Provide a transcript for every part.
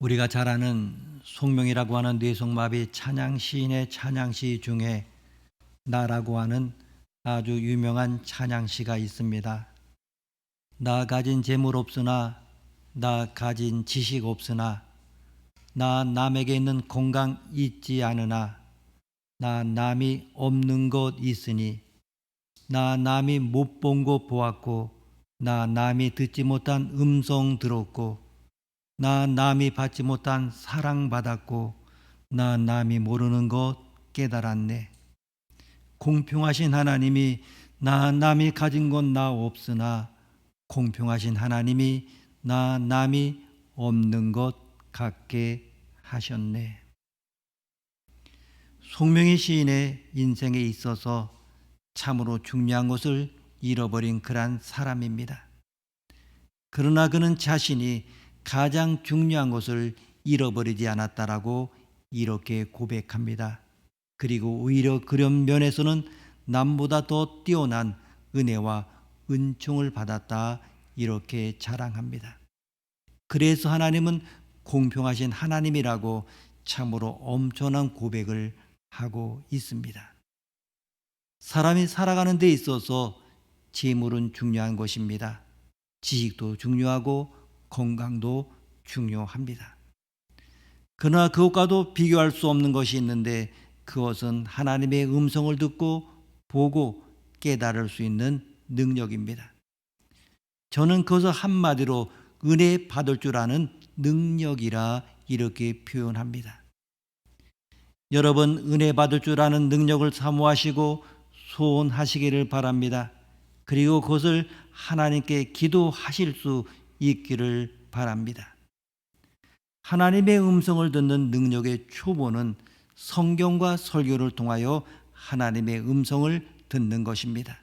우리가 잘 아는 송명이라고 하는 뇌성마비 찬양 시인의 찬양시 중에 나라고 하는 아주 유명한 찬양시가 있습니다. 나 가진 재물 없으나, 나 가진 지식 없으나, 나 남에게 있는 건강 있지 않으나, 나 남이 없는 것 있으니, 나 남이 못 본 것 보았고, 나 남이 듣지 못한 음성 들었고, 나 남이 받지 못한 사랑받았고, 나 남이 모르는 것 깨달았네. 공평하신 하나님이 나 남이 가진 건 나 없으나, 공평하신 하나님이 나 남이 없는 것 갖게 하셨네. 송명희 시인의 인생에 있어서 참으로 중요한 것을 잃어버린 그런 사람입니다. 그러나 그는 자신이 가장 중요한 것을 잃어버리지 않았다라고 이렇게 고백합니다. 그리고 오히려 그런 면에서는 남보다 더 뛰어난 은혜와 은총을 받았다 이렇게 자랑합니다. 그래서 하나님은 공평하신 하나님이라고 참으로 엄청난 고백을 하고 있습니다. 사람이 살아가는 데 있어서 재물은 중요한 것입니다. 지식도 중요하고 건강도 중요합니다. 그러나 그것과도 비교할 수 없는 것이 있는데 그것은 하나님의 음성을 듣고 보고 깨달을 수 있는 능력입니다. 저는 그것을 한마디로 은혜 받을 줄 아는 능력이라 이렇게 표현합니다. 여러분, 은혜 받을 줄 아는 능력을 사모하시고 소원하시기를 바랍니다. 그리고 그것을 하나님께 기도하실 수 있기를 바랍니다. 하나님의 음성을 듣는 능력의 초보는 성경과 설교를 통하여 하나님의 음성을 듣는 것입니다.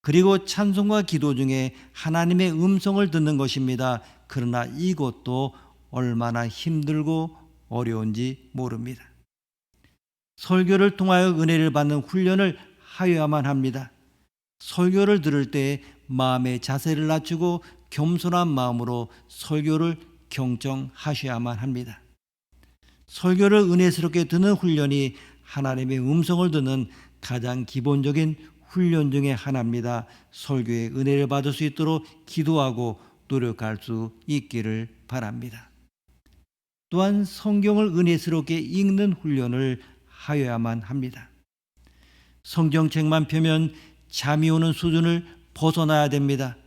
그리고 찬송과 기도 중에 하나님의 음성을 듣는 것입니다. 그러나 이것도 얼마나 힘들고 어려운지 모릅니다. 설교를 통하여 은혜를 받는 훈련을 하여야만 합니다. 설교를 들을 때 마음의 자세를 낮추고 겸손한 마음으로 설교를 경청하셔야만 합니다. 설교를 은혜스럽게 듣는 훈련이 하나님의 음성을 듣는 가장 기본적인 훈련 중에 하나입니다. 설교의 은혜를 받을 수 있도록 기도하고 노력할 수 있기를 바랍니다. 또한 성경을 은혜스럽게 읽는 훈련을 하여야만 합니다. 성경책만 펴면 잠이 오는 수준을 벗어나야 됩니다.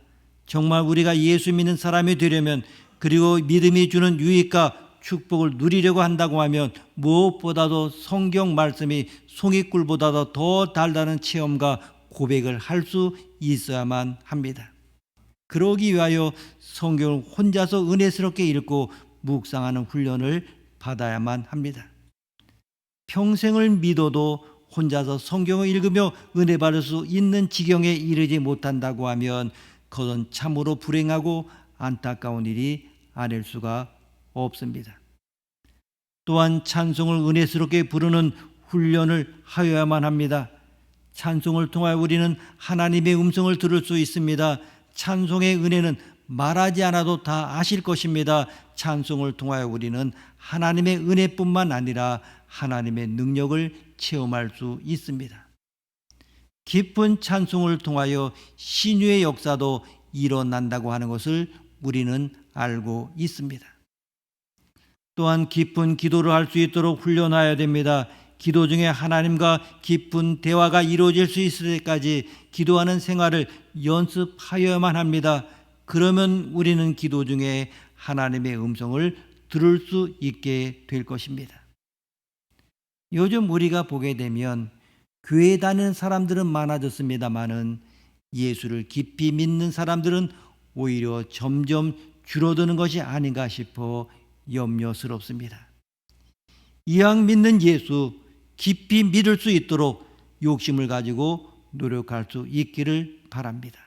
정말 우리가 예수 믿는 사람이 되려면, 그리고 믿음이 주는 유익과 축복을 누리려고 한다고 하면 무엇보다도 성경 말씀이 송이꿀보다도 더 달다는 체험과 고백을 할 수 있어야만 합니다. 그러기 위하여 성경을 혼자서 은혜스럽게 읽고 묵상하는 훈련을 받아야만 합니다. 평생을 믿어도 혼자서 성경을 읽으며 은혜 받을 수 있는 지경에 이르지 못한다고 하면 그것은 참으로 불행하고 안타까운 일이 아닐 수가 없습니다. 또한 찬송을 은혜스럽게 부르는 훈련을 하여야만 합니다. 찬송을 통하여 우리는 하나님의 음성을 들을 수 있습니다. 찬송의 은혜는 말하지 않아도 다 아실 것입니다. 찬송을 통하여 우리는 하나님의 은혜뿐만 아니라 하나님의 능력을 체험할 수 있습니다. 깊은 찬송을 통하여 신유의 역사도 일어난다고 하는 것을 우리는 알고 있습니다. 또한 깊은 기도를 할 수 있도록 훈련해야 됩니다. 기도 중에 하나님과 깊은 대화가 이루어질 수 있을 때까지 기도하는 생활을 연습하여야만 합니다. 그러면 우리는 기도 중에 하나님의 음성을 들을 수 있게 될 것입니다. 요즘 우리가 보게 되면 교회 다니는 사람들은 많아졌습니다마는 예수를 깊이 믿는 사람들은 오히려 점점 줄어드는 것이 아닌가 싶어 염려스럽습니다. 이왕 믿는 예수 깊이 믿을 수 있도록 욕심을 가지고 노력할 수 있기를 바랍니다.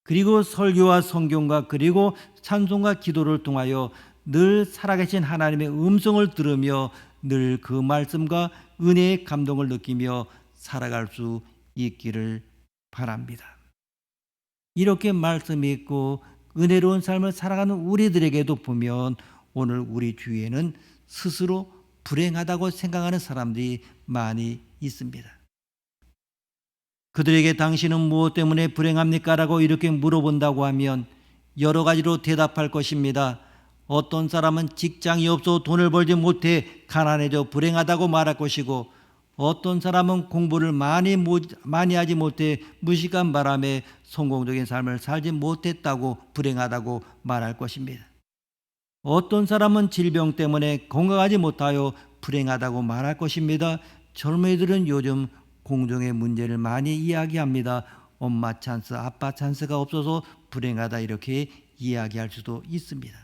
그리고 설교와 성경과 그리고 찬송과 기도를 통하여 늘 살아계신 하나님의 음성을 들으며 늘 그 말씀과 은혜의 감동을 느끼며 살아갈 수 있기를 바랍니다. 이렇게 말씀이 있고 은혜로운 삶을 살아가는 우리들에게도 보면 오늘 우리 주위에는 스스로 불행하다고 생각하는 사람들이 많이 있습니다. 그들에게 당신은 무엇 때문에 불행합니까? 라고 이렇게 물어본다고 하면 여러 가지로 대답할 것입니다. 어떤 사람은 직장이 없어 돈을 벌지 못해 가난해져 불행하다고 말할 것이고, 어떤 사람은 공부를 많이 하지 못해 무식한 바람에 성공적인 삶을 살지 못했다고 불행하다고 말할 것입니다. 어떤 사람은 질병 때문에 건강하지 못하여 불행하다고 말할 것입니다. 젊은이들은 요즘 공정의 문제를 많이 이야기합니다. 엄마 찬스, 아빠 찬스가 없어서 불행하다 이렇게 이야기할 수도 있습니다.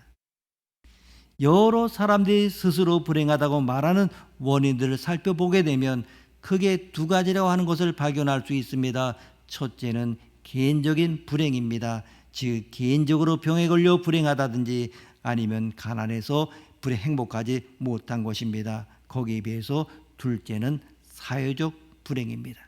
여러 사람들이 스스로 불행하다고 말하는 원인들을 살펴보게 되면 크게 두 가지라고 하는 것을 발견할 수 있습니다. 첫째는 개인적인 불행입니다. 즉 개인적으로 병에 걸려 불행하다든지 아니면 가난해서 행복하지 못한 것입니다. 거기에 비해서 둘째는 사회적 불행입니다.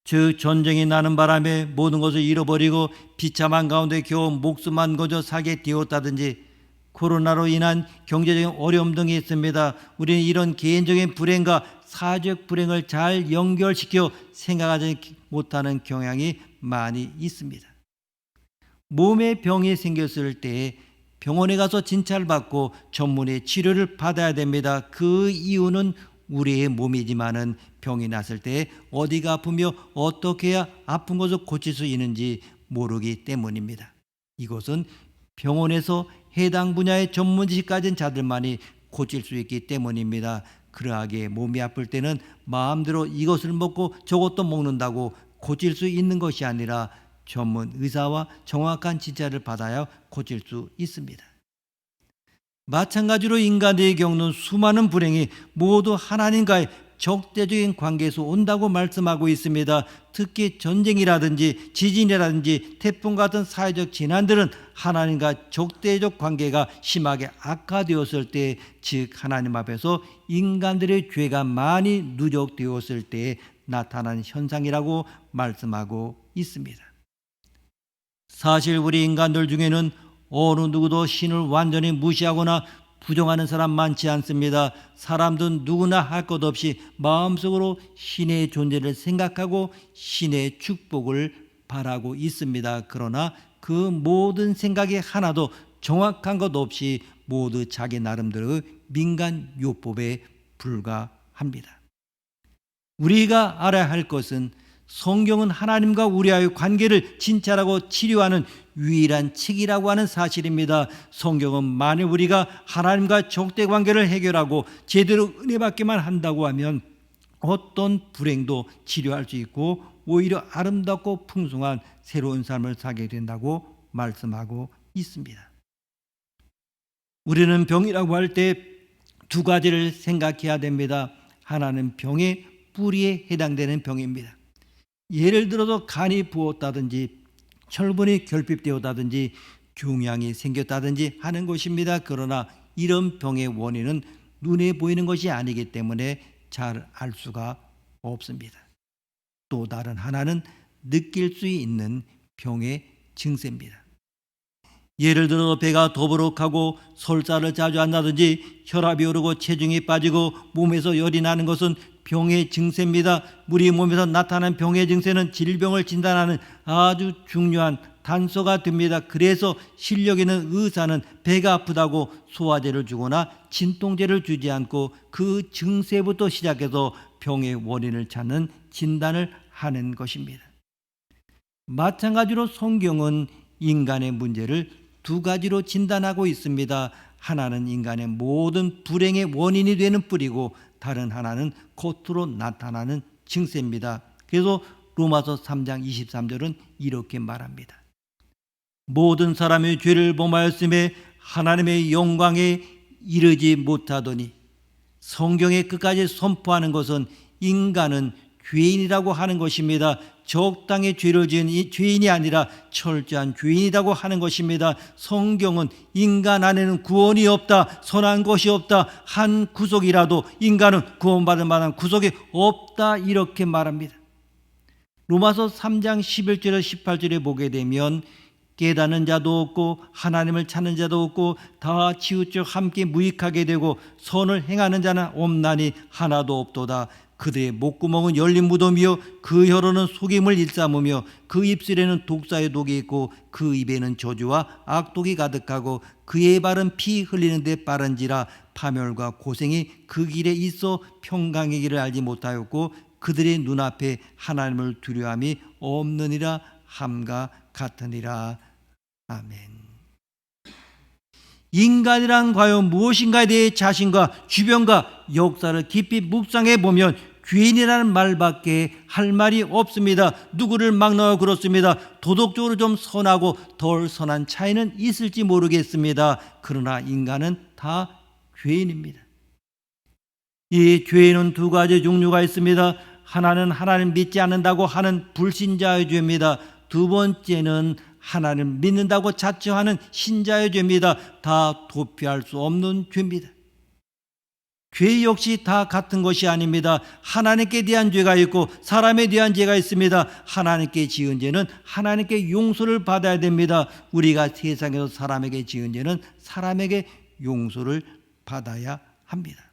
즉 전쟁이 나는 바람에 모든 것을 잃어버리고 비참한 가운데 겨우 목숨만 거저 살게 되었다든지 코로나로 인한 경제적인 어려움 등이 있습니다. 우리는 이런 개인적인 불행과 사회적 불행을 잘 연결시켜 생각하지 못하는 경향이 많이 있습니다. 몸에 병이 생겼을 때 병원에 가서 진찰을 받고 전문의 치료를 받아야 됩니다. 그 이유는 우리의 몸이지만은 병이 났을 때 어디가 아프며 어떻게 해야 아픈 것을 고칠 수 있는지 모르기 때문입니다. 이것은 병원에서 해당 분야의 전문 지식 가진 자들만이 고칠 수 있기 때문입니다. 그러하기에 몸이 아플 때는 마음대로 이것을 먹고 저것도 먹는다고 고칠 수 있는 것이 아니라 전문 의사와 정확한 진찰을 받아야 고칠 수 있습니다. 마찬가지로 인간들이 겪는 수많은 불행이 모두 하나님과의 적대적인 관계에서 온다고 말씀하고 있습니다. 특히 전쟁이라든지 지진이라든지 태풍 같은 사회적 재난들은 하나님과 적대적 관계가 심하게 악화되었을 때, 즉 하나님 앞에서 인간들의 죄가 많이 누적되었을 때 나타나는 현상이라고 말씀하고 있습니다. 사실 우리 인간들 중에는 어느 누구도 신을 완전히 무시하거나 부정하는 사람 많지 않습니다. 사람들은 누구나 할 것 없이 마음속으로 신의 존재를 생각하고 신의 축복을 바라고 있습니다. 그러나 그 모든 생각이 하나도 정확한 것 없이 모두 자기 나름대로의 민간 요법에 불과합니다. 우리가 알아야 할 것은 성경은 하나님과 우리와의 관계를 진찰하고 치료하는 유일한 책이라고 하는 사실입니다. 성경은 만일 우리가 하나님과 적대 관계를 해결하고 제대로 은혜받기만 한다고 하면 어떤 불행도 치료할 수 있고 오히려 아름답고 풍성한 새로운 삶을 살게 된다고 말씀하고 있습니다. 우리는 병이라고 할 때 두 가지를 생각해야 됩니다. 하나는 병의 뿌리에 해당되는 병입니다. 예를 들어서 간이 부었다든지 철분이 결핍되었다든지 종양이 생겼다든지 하는 것입니다. 그러나 이런 병의 원인은 눈에 보이는 것이 아니기 때문에 잘 알 수가 없습니다. 또 다른 하나는 느낄 수 있는 병의 증세입니다. 예를 들어 배가 더부룩하고 설사를 자주 한다든지 혈압이 오르고 체중이 빠지고 몸에서 열이 나는 것은 병의 증세입니다. 우리 몸에서 나타나는 병의 증세는 질병을 진단하는 아주 중요한 단서가 됩니다. 그래서 실력 있는 의사는 배가 아프다고 소화제를 주거나 진통제를 주지 않고 그 증세부터 시작해서 병의 원인을 찾는 진단을 하는 것입니다. 마찬가지로 성경은 인간의 문제를 두 가지로 진단하고 있습니다. 하나는 인간의 모든 불행의 원인이 되는 뿌리고 다른 하나는 겉으로 나타나는 증세입니다. 그래서 로마서 3장 23절은 이렇게 말합니다. 모든 사람이 죄를 범하였음에 하나님의 영광에 이르지 못하더니, 성경에 끝까지 선포하는 것은 인간은 죄인이라고 하는 것입니다. 적당히 죄를 지은 죄인이 아니라 철저한 죄인이라고 하는 것입니다. 성경은 인간 안에는 구원이 없다, 선한 것이 없다, 한 구속이라도 인간은 구원받을 만한 구속이 없다 이렇게 말합니다. 로마서 3장 11절에 18절에 보게 되면 깨닫는 자도 없고 하나님을 찾는 자도 없고 다 치우쳐 함께 무익하게 되고 선을 행하는 자는 없나니 하나도 없도다. 그들의 목구멍은 열린 무덤이요 그 혀로는 속임을 일삼으며 그 입술에는 독사의 독이 있고 그 입에는 저주와 악독이 가득하고 그의 발은 피 흘리는 데 빠른지라. 파멸과 고생이 그 길에 있어 평강의 길을 알지 못하였고 그들의 눈앞에 하나님을 두려움이 없느니라 함과 같으니라. 아멘. 인간이란 과연 무엇인가에 대해 자신과 주변과 역사를 깊이 묵상해 보면 죄인이라는 말밖에 할 말이 없습니다. 누구를 막론하고 그렇습니다. 도덕적으로 좀 선하고 덜 선한 차이는 있을지 모르겠습니다. 그러나 인간은 다 죄인입니다. 이 죄는 두 가지 종류가 있습니다. 하나는 하나님 믿지 않는다고 하는 불신자의 죄입니다. 두 번째는 하나님 믿는다고 자처하는 신자의 죄입니다. 다 도피할 수 없는 죄입니다. 죄 역시 다 같은 것이 아닙니다. 하나님께 대한 죄가 있고 사람에 대한 죄가 있습니다. 하나님께 지은 죄는 하나님께 용서를 받아야 됩니다. 우리가 세상에서 사람에게 지은 죄는 사람에게 용서를 받아야 합니다.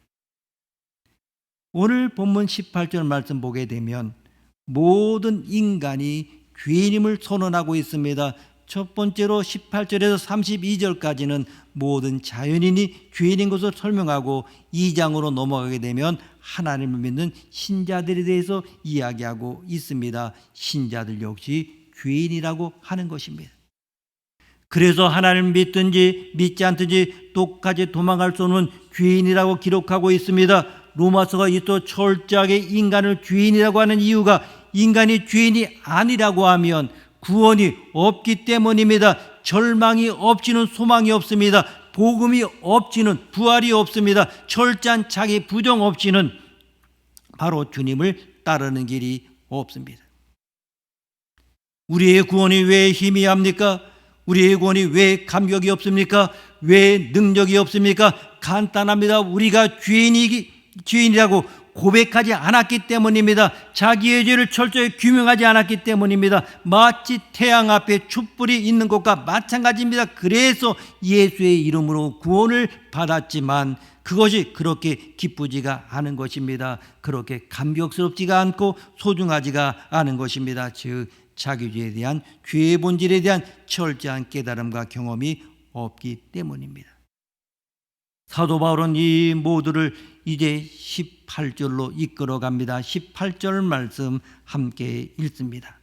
오늘 본문 18절 말씀 보게 되면 모든 인간이 죄인임을 선언하고 있습니다. 첫 번째로 18절에서 32절까지는 모든 자연인이 죄인인 것을 설명하고 2장으로 넘어가게 되면 하나님을 믿는 신자들에 대해서 이야기하고 있습니다. 신자들 역시 죄인이라고 하는 것입니다. 그래서 하나님을 믿든지 믿지 않든지 똑같이 도망갈 수 없는 죄인이라고 기록하고 있습니다. 로마서가 이 또 철저하게 인간을 죄인이라고 하는 이유가 인간이 죄인이 아니라고 하면 구원이 없기 때문입니다. 절망이 없지는 소망이 없습니다. 복음이 없지는 부활이 없습니다. 철저한 자기 부정 없이는 바로 주님을 따르는 길이 없습니다. 우리의 구원이 왜 희미합니까? 우리의 구원이 왜 감격이 없습니까? 왜 능력이 없습니까? 간단합니다. 우리가 죄인이라고 고백하지 않았기 때문입니다. 자기의 죄를 철저히 규명하지 않았기 때문입니다. 마치 태양 앞에 촛불이 있는 것과 마찬가지입니다. 그래서 예수의 이름으로 구원을 받았지만 그것이 그렇게 기쁘지가 않은 것입니다. 그렇게 감격스럽지가 않고 소중하지가 않은 것입니다. 즉 자기 죄에 대한 죄의 본질에 대한 철저한 깨달음과 경험이 없기 때문입니다. 사도 바울은 이 모두를 이제 18절로 이끌어갑니다. 18절 말씀 함께 읽습니다.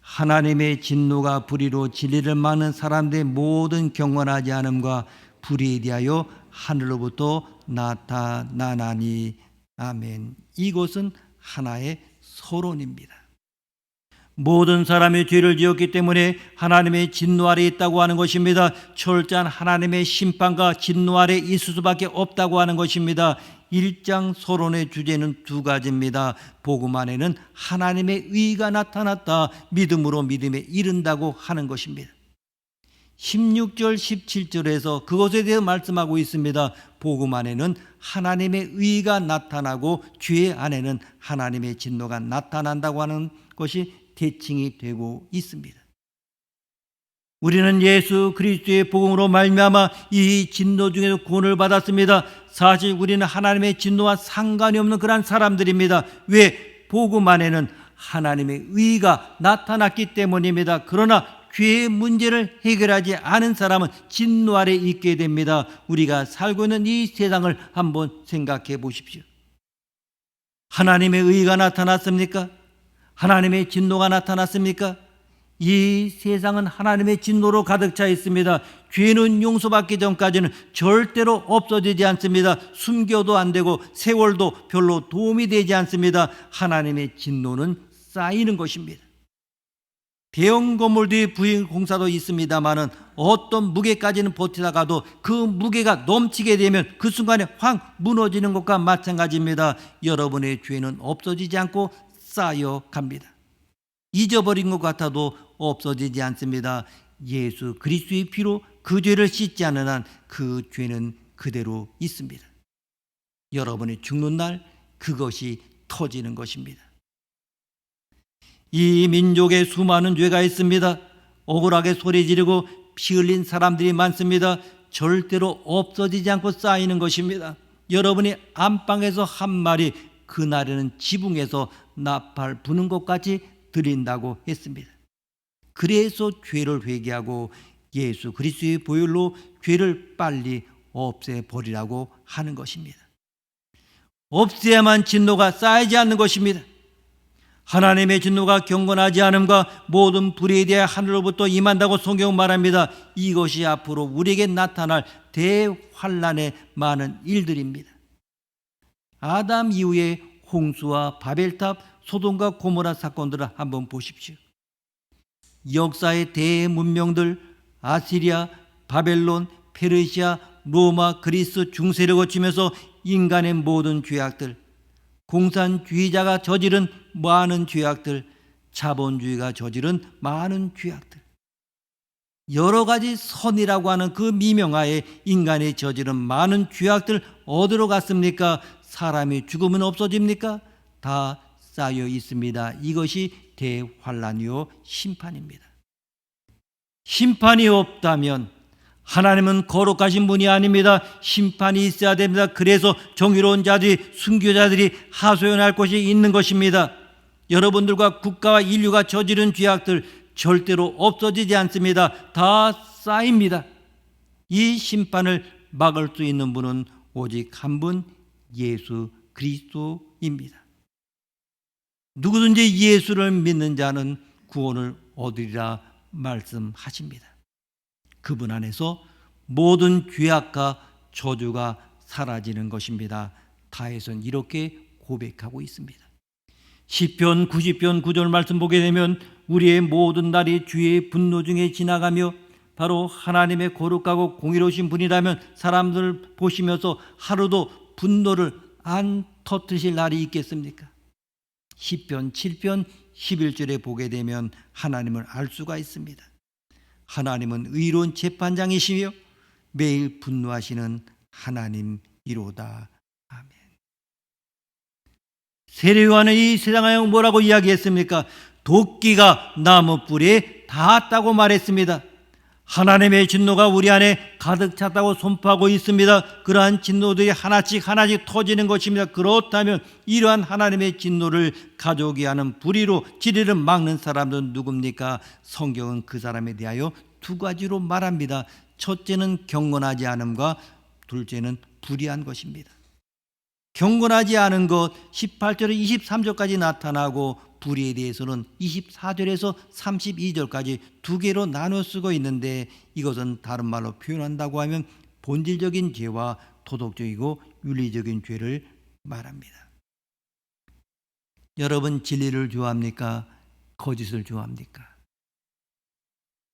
하나님의 진노가 불의로 진리를 막는 사람들의 모든 경건하지 않음과 불의에 대하여 하늘로부터 나타나나니. 아멘. 이것은 하나의 서론입니다. 모든 사람이 죄를 지었기 때문에 하나님의 진노 아래 있다고 하는 것입니다. 철저한 하나님의 심판과 진노 아래 있을 수밖에 없다고 하는 것입니다. 1장 서론의 주제는 두 가지입니다. 복음 안에는 하나님의 의가 나타났다. 믿음으로 믿음에 이른다고 하는 것입니다. 16절 17절에서 그것에 대해 말씀하고 있습니다. 복음 안에는 하나님의 의가 나타나고 죄 안에는 하나님의 진노가 나타난다고 하는 것이 대칭이 되고 있습니다. 우리는 예수 그리스도의 복음으로 말미암아 이 진노 중에서 구원을 받았습니다. 사실 우리는 하나님의 진노와 상관이 없는 그런 사람들입니다. 왜? 복음 안에는 하나님의 의가 나타났기 때문입니다. 그러나 죄의 문제를 해결하지 않은 사람은 진노 아래 있게 됩니다. 우리가 살고 있는 이 세상을 한번 생각해 보십시오. 하나님의 의가 나타났습니까? 하나님의 진노가 나타났습니까? 이 세상은 하나님의 진노로 가득 차 있습니다. 죄는 용서받기 전까지는 절대로 없어지지 않습니다. 숨겨도 안 되고 세월도 별로 도움이 되지 않습니다. 하나님의 진노는 쌓이는 것입니다. 대형 건물들의 부실 공사도 있습니다마는 어떤 무게까지는 버티다가도 그 무게가 넘치게 되면 그 순간에 확 무너지는 것과 마찬가지입니다. 여러분의 죄는 없어지지 않고 쌓여갑니다. 잊어버린 것 같아도 없어지지 않습니다. 예수 그리스도의 피로 그 죄를 씻지 않는 한 그 죄는 그대로 있습니다. 여러분이 죽는 날 그것이 터지는 것입니다. 이 민족에 수많은 죄가 있습니다. 억울하게 소리 지르고 피 흘린 사람들이 많습니다. 절대로 없어지지 않고 쌓이는 것입니다. 여러분이 안방에서 한 말이 그날에는 지붕에서 나팔 부는 것 같이 들린다고 했습니다. 그래서 죄를 회개하고 예수 그리스도의 보혈로 죄를 빨리 없애버리라고 하는 것입니다. 없애야만 진노가 쌓이지 않는 것입니다. 하나님의 진노가 경건하지 않음과 모든 불의에 대해 하늘로부터 임한다고 성경은 말합니다. 이것이 앞으로 우리에게 나타날 대환란의 많은 일들입니다. 아담 이후에 홍수와 바벨탑, 소돔과 고모라 사건들을 한번 보십시오. 역사의 대문명들 아시리아, 바벨론, 페르시아, 로마, 그리스, 중세를 거치면서 인간의 모든 죄악들, 공산주의자가 저지른 많은 죄악들, 자본주의가 저지른 많은 죄악들, 여러 가지 선이라고 하는 그 미명하에 인간이 저지른 많은 죄악들 어디로 갔습니까? 사람이 죽으면 없어집니까? 다 쌓여 있습니다. 이것이 대환란이요 심판입니다. 심판이 없다면 하나님은 거룩하신 분이 아닙니다. 심판이 있어야 됩니다. 그래서 정의로운 자들이, 순교자들이 하소연할 곳이 있는 것입니다. 여러분들과 국가와 인류가 저지른 죄악들 절대로 없어지지 않습니다. 다 쌓입니다. 이 심판을 막을 수 있는 분은 오직 한 분, 예수 그리스도입니다. 누구든지 예수를 믿는 자는 구원을 얻으리라 말씀하십니다. 그분 안에서 모든 죄악과 저주가 사라지는 것입니다. 다윗은 이렇게 고백하고 있습니다. 시편 90편 9절 말씀 보게 되면 우리의 모든 날이 주의 분노 중에 지나가며 바로 하나님의 거룩하고 공의로우신 분이라면 사람들 보시면서 하루도 분노를 안 터뜨리실 날이 있겠습니까? 시편 7편 11절에 보게 되면 하나님을 알 수가 있습니다. 하나님은 의로운 재판장이시며 매일 분노하시는 하나님이로다. 아멘. 세례요한은 이 세상에 뭐라고 이야기했습니까? 도끼가 나무 뿌리에 닿았다고 말했습니다. 하나님의 진노가 우리 안에 가득 찼다고 선포하고 있습니다. 그러한 진노들이 하나씩 터지는 것입니다. 그렇다면 이러한 하나님의 진노를 가져오게 하는 불의로 진리를 막는 사람들은 누굽니까? 성경은 그 사람에 대하여 두 가지로 말합니다. 첫째는 경건하지 않음과 둘째는 불의한 것입니다. 경건하지 않은 것 18절에 23절까지 나타나고 불의에 대해서는 24절에서 32절까지 두 개로 나눠 쓰고 있는데 이것은 다른 말로 표현한다고 하면 본질적인 죄와 도덕적이고 윤리적인 죄를 말합니다. 여러분 진리를 좋아합니까? 거짓을 좋아합니까?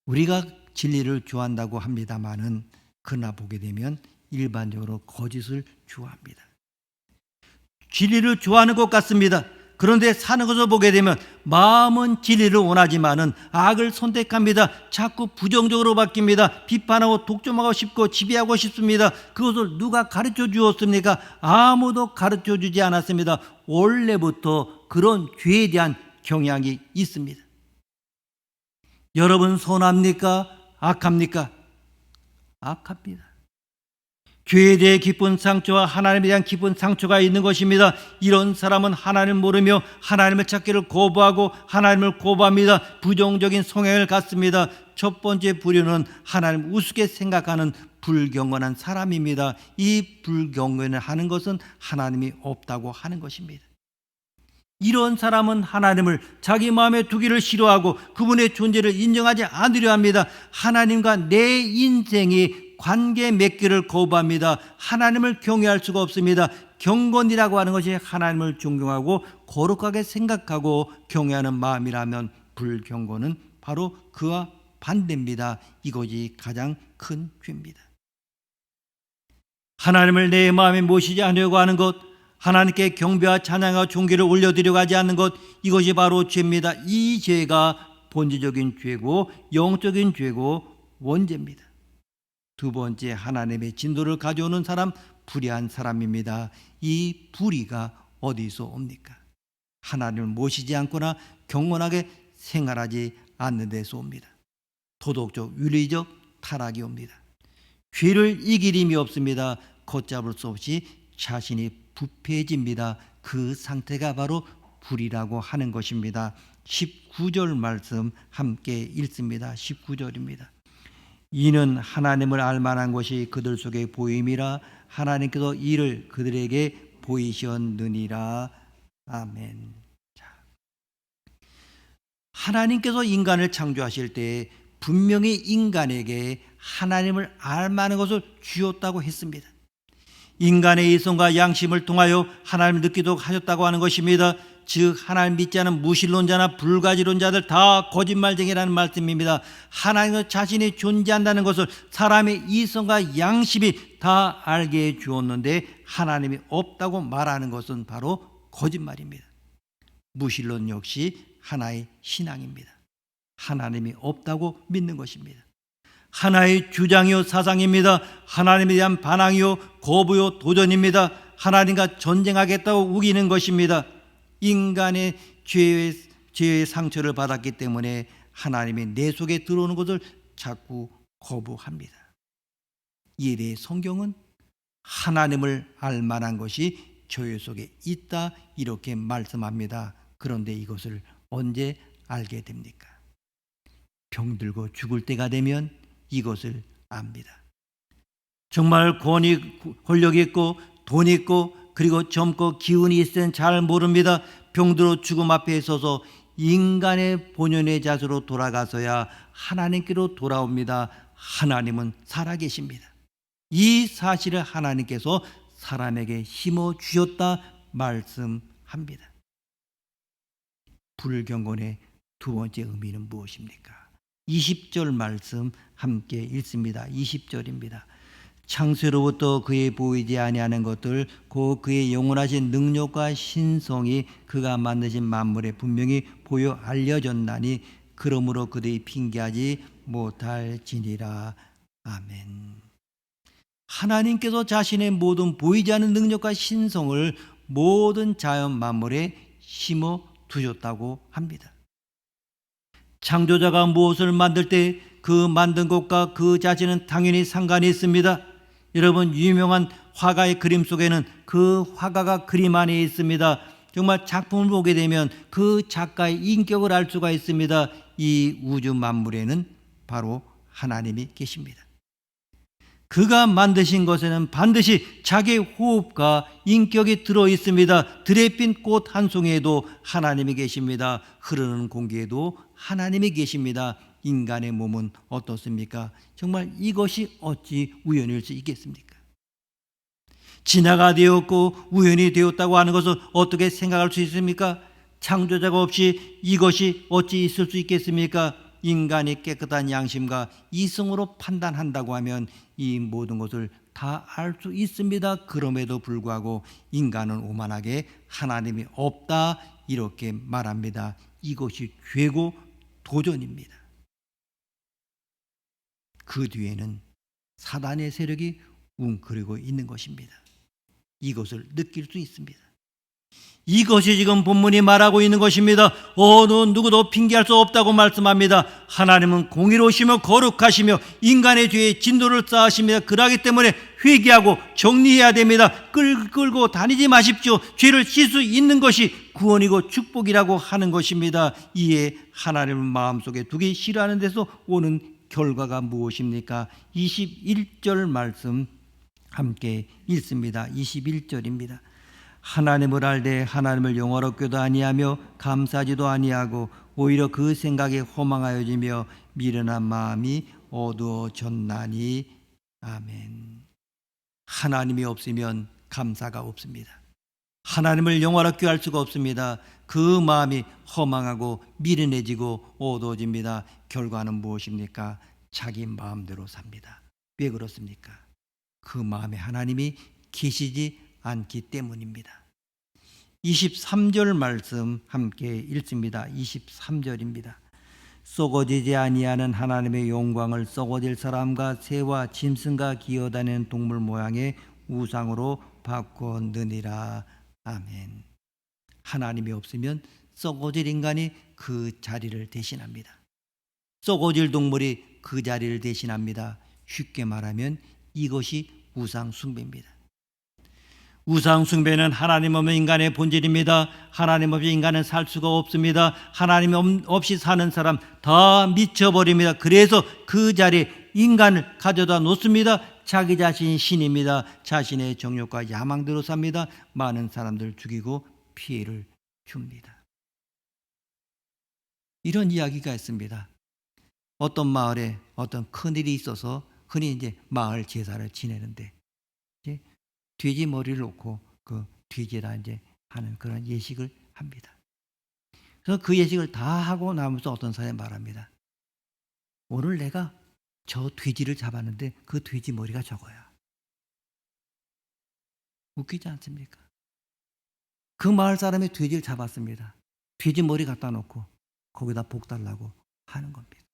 우리가 진리를 좋아한다고 합니다마는 그러나 보게 되면 일반적으로 거짓을 좋아합니다. 진리를 좋아하는 것 같습니다. 그런데 사는 것을 보게 되면 마음은 진리를 원하지만은 악을 선택합니다. 자꾸 부정적으로 바뀝니다. 비판하고 독점하고 싶고 지배하고 싶습니다. 그것을 누가 가르쳐 주었습니까? 아무도 가르쳐 주지 않았습니다. 원래부터 그런 죄에 대한 경향이 있습니다. 여러분 선합니까? 악합니까? 악합니다. 죄에 대해 깊은 상처와 하나님에 대한 깊은 상처가 있는 것입니다. 이런 사람은 하나님을 모르며 하나님을 찾기를 거부하고 하나님을 거부합니다. 부정적인 성향을 갖습니다. 첫 번째 불효는 하나님을 우습게 생각하는 불경건한 사람입니다. 이 불경건을 하는 것은 하나님이 없다고 하는 것입니다. 이런 사람은 하나님을 자기 마음에 두기를 싫어하고 그분의 존재를 인정하지 않으려 합니다. 하나님과 내 인생이 관계 맺기를 거부합니다. 하나님을 경외할 수가 없습니다. 경건이라고 하는 것이 하나님을 존경하고 거룩하게 생각하고 경외하는 마음이라면 불경건은 바로 그와 반대입니다. 이것이 가장 큰 죄입니다. 하나님을 내 마음에 모시지 않으려고 하는 것, 하나님께 경배와 찬양과 존귀를 올려드리려고 하지 않는 것, 이것이 바로 죄입니다. 이 죄가 본질적인 죄고 영적인 죄고 원죄입니다. 두 번째, 하나님의 진노를 가져오는 사람, 불의한 사람입니다. 이 불의가 어디서 옵니까? 하나님을 모시지 않거나 경건하게 생활하지 않는 데서 옵니다. 도덕적, 윤리적 타락이 옵니다. 죄를 이길 힘이 없습니다. 걷잡을 수 없이 자신이 부패해집니다. 그 상태가 바로 불이라고 하는 것입니다. 19절 말씀 함께 읽습니다. 19절입니다. 이는 하나님을 알만한 것이 그들 속에 보임이라 하나님께서 이를 그들에게 보이셨느니라. 아멘. 자, 하나님께서 인간을 창조하실 때 분명히 인간에게 하나님을 알만한 것을 주었다고 했습니다. 인간의 이성과 양심을 통하여 하나님을 느끼도록 하셨다고 하는 것입니다. 즉 하나님 믿지 않은 무신론자나 불가지론자들 다 거짓말쟁이라는 말씀입니다. 하나님은 자신이 존재한다는 것을 사람의 이성과 양심이 다 알게 해 주었는데 하나님이 없다고 말하는 것은 바로 거짓말입니다. 무신론 역시 하나의 신앙입니다. 하나님이 없다고 믿는 것입니다. 하나의 주장이요 사상입니다. 하나님에 대한 반항이요 거부요 도전입니다. 하나님과 전쟁하겠다고 우기는 것입니다. 인간의 죄의 상처를 받았기 때문에 하나님이 내 속에 들어오는 것을 자꾸 거부합니다. 이에 대해 성경은 하나님을 알만한 것이 교회 속에 있다 이렇게 말씀합니다. 그런데 이것을 언제 알게 됩니까? 병들고 죽을 때가 되면 이것을 압니다. 정말 권력이 있고 돈 있고 그리고 젊고 기운이 있을 땐 잘 모릅니다. 병들어 죽음 앞에 서서 인간의 본연의 자세로 돌아가서야 하나님께로 돌아옵니다. 하나님은 살아계십니다. 이 사실을 하나님께서 사람에게 심어 주셨다 말씀합니다. 불경건의 두 번째 의미는 무엇입니까? 20절 말씀 함께 읽습니다. 20절입니다. 창세로부터 그의 보이지 아니하는 것들 곧 그의 영원하신 능력과 신성이 그가 만드신 만물에 분명히 보여 알려졌나니 그러므로 그들이 핑계하지 못할지니라. 아멘. 하나님께서 자신의 모든 보이지 않는 능력과 신성을 모든 자연 만물에 심어 두셨다고 합니다. 창조자가 무엇을 만들 때 그 만든 것과 그 자체는 당연히 상관이 있습니다. 여러분 유명한 화가의 그림 속에는 그 화가가 그림 안에 있습니다. 정말 작품을 보게 되면 그 작가의 인격을 알 수가 있습니다. 이 우주 만물에는 바로 하나님이 계십니다. 그가 만드신 것에는 반드시 자기의 호흡과 인격이 들어 있습니다. 들에 핀 꽃 한 송이에도 하나님이 계십니다. 흐르는 공기에도 하나님이 계십니다. 인간의 몸은 어떻습니까? 정말 이것이 어찌 우연일 수 있겠습니까? 진화가 되었고 우연이 되었다고 하는 것을 어떻게 생각할 수 있습니까? 창조자가 없이 이것이 어찌 있을 수 있겠습니까? 인간이 깨끗한 양심과 이성으로 판단한다고 하면 이 모든 것을 다 알 수 있습니다. 그럼에도 불구하고 인간은 오만하게 하나님이 없다 이렇게 말합니다. 이것이 죄고 도전입니다. 그 뒤에는 사단의 세력이 웅크리고 있는 것입니다. 이것을 느낄 수 있습니다. 이것이 지금 본문이 말하고 있는 것입니다. 어느 누구도 핑계할 수 없다고 말씀합니다. 하나님은 공의로우시며 거룩하시며 인간의 죄에 진노를 쌓으십니다. 그러기 때문에 회개하고 정리해야 됩니다. 끌고 다니지 마십시오. 죄를 씻을 수 있는 것이 구원이고 축복이라고 하는 것입니다. 이에 하나님을 마음속에 두기 싫어하는 데서 오는 결과가 무엇입니까? 21절 말씀 함께 읽습니다. 21절입니다. 하나님을 알되 하나님을 영화롭게도 아니하며 감사하지도 아니하고 오히려 그 생각에 허망하여지며 미련한 마음이 어두워졌나니. 아멘. 하나님이 없으면 감사가 없습니다. 하나님을 영화롭게 할 수가 없습니다. 그 마음이 허망하고 미련해지고 어두워집니다. 결과는 무엇입니까? 자기 마음대로 삽니다. 왜 그렇습니까? 그 마음에 하나님이 계시지 않기 때문입니다. 23절 말씀 함께 읽습니다. 23절입니다. 썩어지지 아니하는 하나님의 영광을 썩어질 사람과 새와 짐승과 기어다니는 동물 모양의 우상으로 바꾸느니라. 아멘. 하나님이 없으면 썩어질 인간이 그 자리를 대신합니다. 썩어질 동물이 그 자리를 대신합니다. 쉽게 말하면 이것이 우상 숭배입니다. 우상 숭배는 하나님 없는 인간의 본질입니다. 하나님 없이 인간은 살 수가 없습니다. 하나님 없이 사는 사람 다 미쳐버립니다. 그래서 그 자리에 인간을 가져다 놓습니다. 자기 자신이 신입니다. 자신의 정욕과 야망대로 삽니다. 많은 사람들 죽이고 피해를 줍니다. 이런 이야기가 있습니다. 어떤 마을에 어떤 큰일이 있어서 흔히 이제 마을 제사를 지내는데 이제 돼지 머리를 놓고 그 돼지에다 이제 하는 그런 예식을 합니다. 그래서 그 예식을 다 하고 나면서 어떤 사람이 말합니다. 오늘 내가 저 돼지를 잡았는데 그 돼지 머리가 저거야. 웃기지 않습니까? 그 마을 사람이 돼지를 잡았습니다. 돼지 머리 갖다 놓고 거기다 복 달라고 하는 겁니다.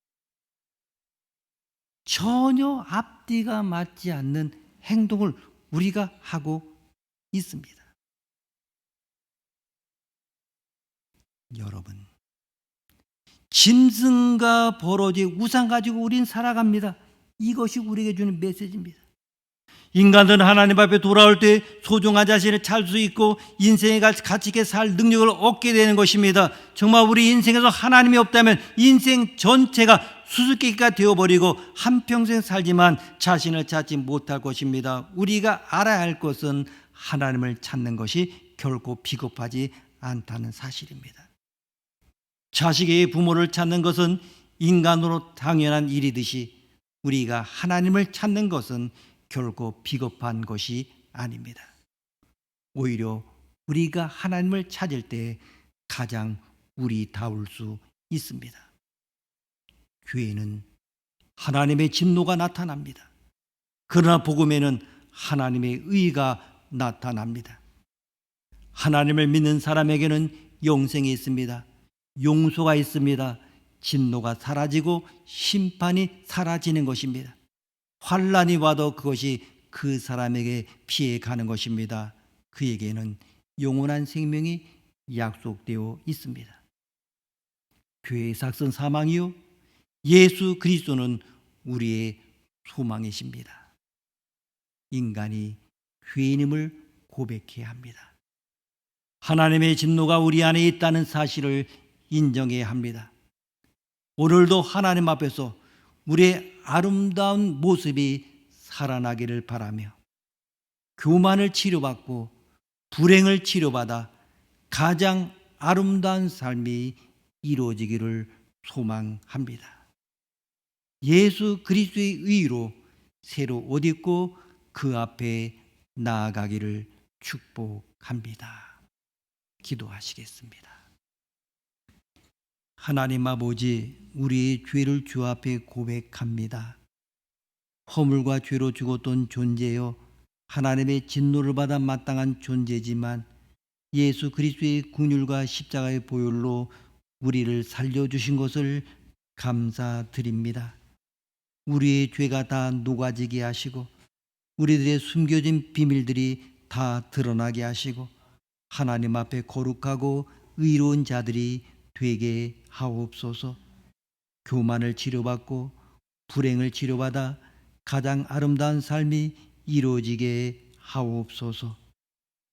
전혀 앞뒤가 맞지 않는 행동을 우리가 하고 있습니다. 여러분, 짐승과 버러지 우상 가지고 우린 살아갑니다. 이것이 우리에게 주는 메시지입니다. 인간들은 하나님 앞에 돌아올 때 소중한 자신을 찾을 수 있고 인생의 가치 있게 살 능력을 얻게 되는 것입니다. 정말 우리 인생에서 하나님이 없다면 인생 전체가 수수께끼가 되어버리고 한평생 살지만 자신을 찾지 못할 것입니다. 우리가 알아야 할 것은 하나님을 찾는 것이 결코 비겁하지 않다는 사실입니다. 자식의 부모를 찾는 것은 인간으로 당연한 일이듯이 우리가 하나님을 찾는 것은 결코 비겁한 것이 아닙니다. 오히려 우리가 하나님을 찾을 때 가장 우리다울 수 있습니다. 교회는 하나님의 진노가 나타납니다. 그러나 복음에는 하나님의 의가 나타납니다. 하나님을 믿는 사람에게는 영생이 있습니다. 용서가 있습니다. 진노가 사라지고 심판이 사라지는 것입니다. 환난이 와도 그것이 그 사람에게 피해 가는 것입니다. 그에게는 영원한 생명이 약속되어 있습니다. 교회의 삭선 사망이요, 예수 그리스도는 우리의 소망이십니다. 인간이 죄인임을 고백해야 합니다. 하나님의 진노가 우리 안에 있다는 사실을 인정해야 합니다. 오늘도 하나님 앞에서 우리의 아름다운 모습이 살아나기를 바라며 교만을 치료받고 불행을 치료받아 가장 아름다운 삶이 이루어지기를 소망합니다. 예수 그리스도의 의로 새로 옷 입고 그 앞에 나아가기를 축복합니다. 기도하시겠습니다. 하나님 아버지, 우리의 죄를 주 앞에 고백합니다. 허물과 죄로 죽었던 존재여 하나님의 진노를 받아 마땅한 존재지만 예수 그리스도의 긍휼과 십자가의 보혈로 우리를 살려주신 것을 감사드립니다. 우리의 죄가 다 녹아지게 하시고 우리들의 숨겨진 비밀들이 다 드러나게 하시고 하나님 앞에 거룩하고 의로운 자들이 되게 하옵소서. 교만을 치료받고 불행을 치료받아 가장 아름다운 삶이 이루어지게 하옵소서.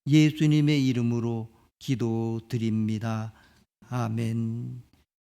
예수님의 이름으로 기도드립니다. 아멘.